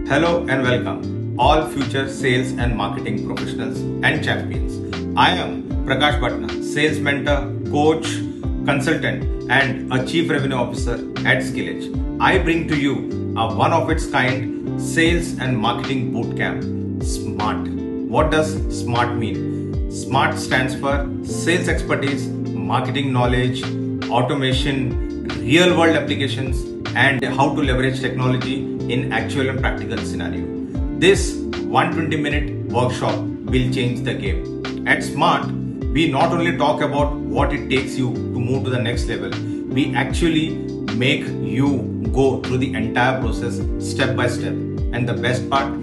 Hello and welcome, all future sales and marketing professionals and champions. I am Prakash Bhatna, sales mentor, coach, consultant, and a chief revenue officer at SkillEdge. I bring to you a one-of-its-kind sales and marketing bootcamp, SMART. What does SMART mean? SMART stands for sales expertise, marketing knowledge, automation, real-world applications, and how to leverage technology in actual and practical scenario. This 120-minute workshop will change the game. At SMART, we not only talk about what it takes you to move to the next level, we actually make you go through the entire process step by step. And the best part,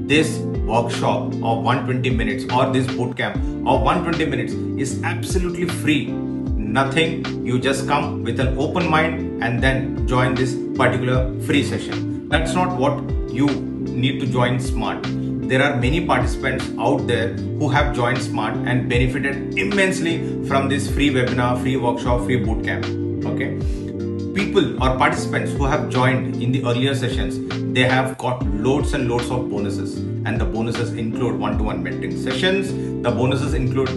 this workshop of 120 minutes or this bootcamp of 120 minutes is absolutely free. Nothing, you just come with an open mind and then join this particular free session. That's not what you need to join SMART. There are many participants out there who have joined SMART and benefited immensely from this free webinar, free workshop, free bootcamp. Okay, people or participants who have joined in the earlier sessions, they have got loads and loads of bonuses, and the bonuses include one-to-one mentoring sessions. The bonuses include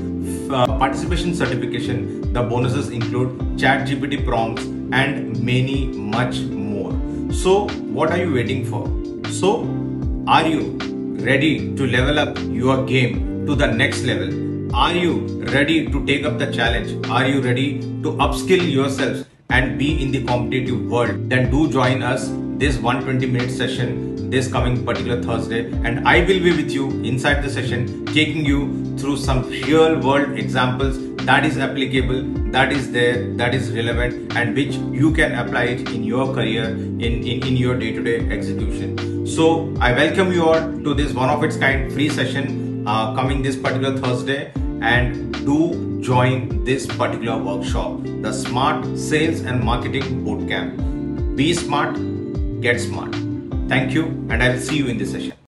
participation certification. The bonuses include ChatGPT prompts and many much more. So what are you waiting for? So are you ready to level up your game to the next level? Are you ready to take up the challenge? Are you ready to upskill yourselves and be in the competitive world? Then do join us this 120-minute session this coming particular Thursday, and I will be with you inside the session, taking you through some real world examples that is applicable, that is there, that is relevant, and which you can apply it in your career, in your day-to-day execution. So I welcome you all to this one-of-its-kind free session coming this particular Thursday, and do join this particular workshop, the SMART Sales and Marketing Bootcamp. Be smart, get smart. Thank you, and I will see you in this session.